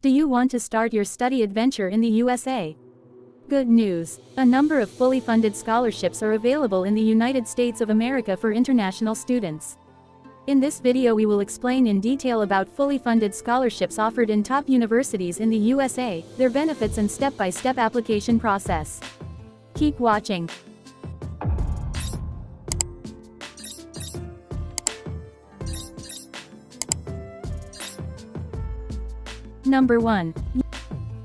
Do you want to start your study adventure in the USA? Good news! A number of fully funded scholarships are available in the United States of America for international students. In this video we will explain in detail about fully funded scholarships offered in top universities in the USA, their benefits and step-by-step application process. Keep watching. Number 1.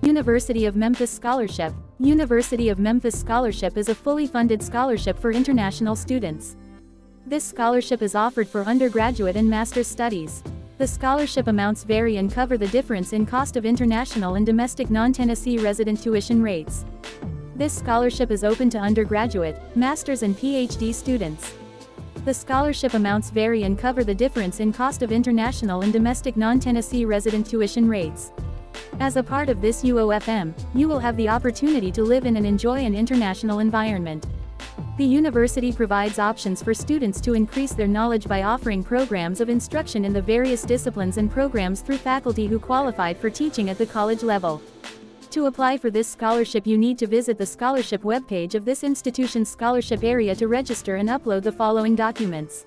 University of Memphis Scholarship. University of Memphis Scholarship is a fully funded scholarship for international students. This scholarship is offered for undergraduate and master's studies. The scholarship amounts vary and cover the difference in cost of international and domestic non-Tennessee resident tuition rates. This scholarship is open to undergraduate, master's and PhD students. The scholarship amounts vary and cover the difference in cost of international and domestic non-Tennessee resident tuition rates. As a part of this UOFM, you will have the opportunity to live in and enjoy an international environment. The university provides options for students to increase their knowledge by offering programs of instruction in the various disciplines and programs through faculty who qualified for teaching at the college level. To apply for this scholarship you need to visit the scholarship webpage of this institution's scholarship area to register and upload the following documents.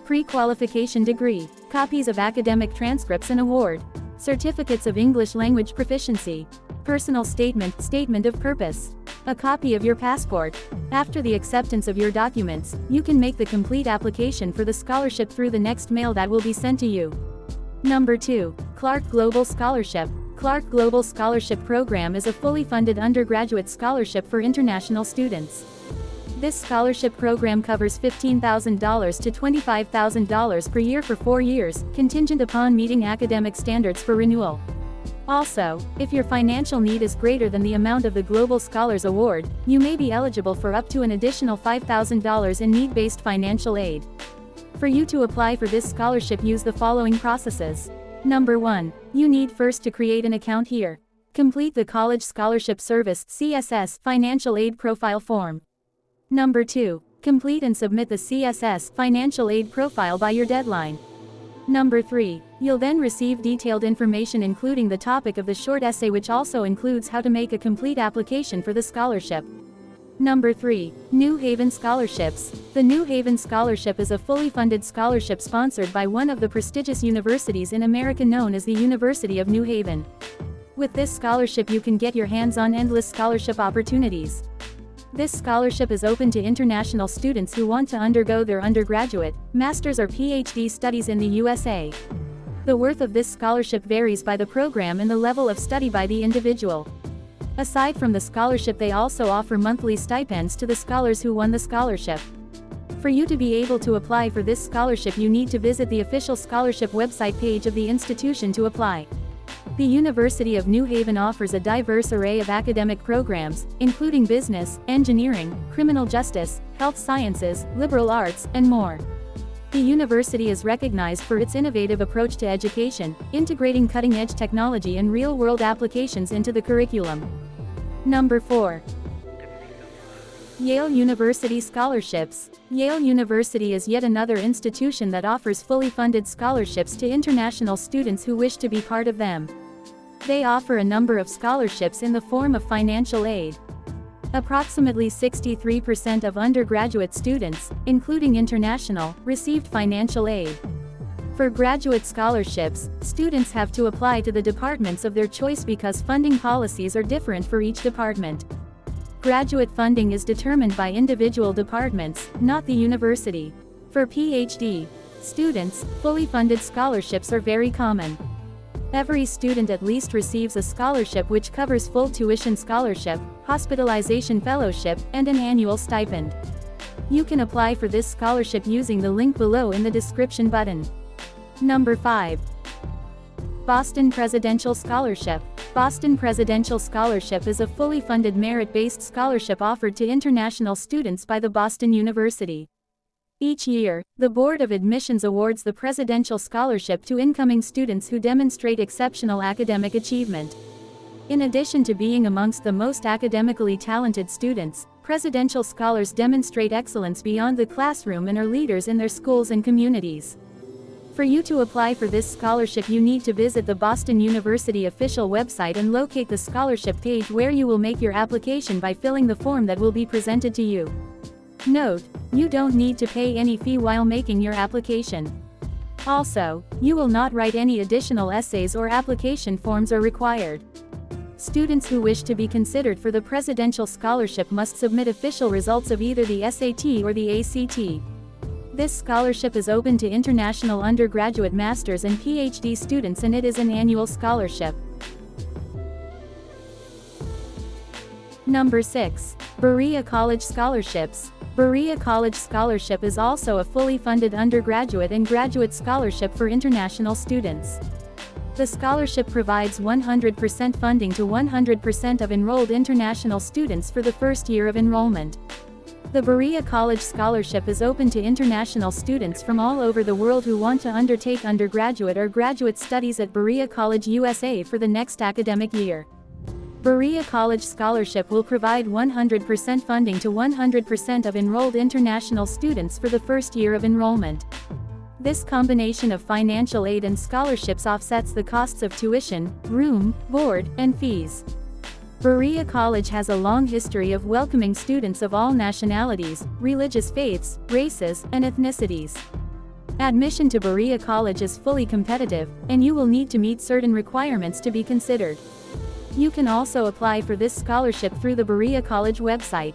Pre-qualification degree, copies of academic transcripts and award, certificates of English language proficiency, personal statement of purpose, a copy of your passport. After the acceptance of your documents, you can make the complete application for the scholarship through the next mail that will be sent to you. Number 2. Clark Global Scholarship. Clark Global Scholarship Program is a fully funded undergraduate scholarship for international students. This scholarship program covers $15,000 to $25,000 per year for 4 years, contingent upon meeting academic standards for renewal. Also, if your financial need is greater than the amount of the Global Scholars Award, you may be eligible for up to an additional $5,000 in need-based financial aid. For you to apply for this scholarship, use the following processes. Number 1. You need first to create an account here. Complete the College Scholarship Service (CSS) financial aid profile form. Number 2. Complete and submit the CSS financial aid profile by your deadline. Number 3. You'll then receive detailed information including the topic of the short essay, which also includes how to make a complete application for the scholarship. Number 3. New Haven Scholarships. The New Haven Scholarship is a fully funded scholarship sponsored by one of the prestigious universities in America known as the University of New Haven. With this scholarship you can get your hands on endless scholarship opportunities. This scholarship is open to international students who want to undergo their undergraduate, master's or PhD studies in the USA. The worth of this scholarship varies by the program and the level of study by the individual. Aside from the scholarship, they also offer monthly stipends to the scholars who won the scholarship. For you to be able to apply for this scholarship you need to visit the official scholarship website page of the institution to apply. The University of New Haven offers a diverse array of academic programs, including business, engineering, criminal justice, health sciences, liberal arts, and more. The university is recognized for its innovative approach to education, integrating cutting-edge technology and real-world applications into the curriculum. Number 4. Yale University Scholarships. Yale University is yet another institution that offers fully funded scholarships to international students who wish to be part of them. They offer a number of scholarships in the form of financial aid. Approximately 63% of undergraduate students, including international, received financial aid. For graduate scholarships, students have to apply to the departments of their choice because funding policies are different for each department. Graduate funding is determined by individual departments, not the university. For PhD students, fully funded scholarships are very common. Every student at least receives a scholarship which covers full tuition scholarship, hospitalization fellowship, and an annual stipend. You can apply for this scholarship using the link below in the description button. Number 5. Boston Presidential Scholarship. Boston Presidential Scholarship is a fully funded merit-based scholarship offered to international students by the Boston University. Each year, the Board of Admissions awards the Presidential Scholarship to incoming students who demonstrate exceptional academic achievement. In addition to being amongst the most academically talented students, presidential scholars demonstrate excellence beyond the classroom and are leaders in their schools and communities. For you to apply for this scholarship, you need to visit the Boston University official website and locate the scholarship page, where you will make your application by filling the form that will be presented to you. Note, you don't need to pay any fee while making your application. Also, you will not write any additional essays or application forms are required. Students who wish to be considered for the Presidential Scholarship must submit official results of either the SAT or the ACT. This scholarship is open to international undergraduate, master's and PhD students, and it is an annual scholarship. Number 6. Berea College Scholarships. Berea College Scholarship is also a fully funded undergraduate and graduate scholarship for international students. The scholarship provides 100% funding to 100% of enrolled international students for the first year of enrollment. The Berea College Scholarship is open to international students from all over the world who want to undertake undergraduate or graduate studies at Berea College, USA for the next academic year. Berea College Scholarship will provide 100% funding to 100% of enrolled international students for the first year of enrollment. This combination of financial aid and scholarships offsets the costs of tuition, room, board, and fees. Berea College has a long history of welcoming students of all nationalities, religious faiths, races, and ethnicities. Admission to Berea College is fully competitive, and you will need to meet certain requirements to be considered. You can also apply for this scholarship through the Berea College website.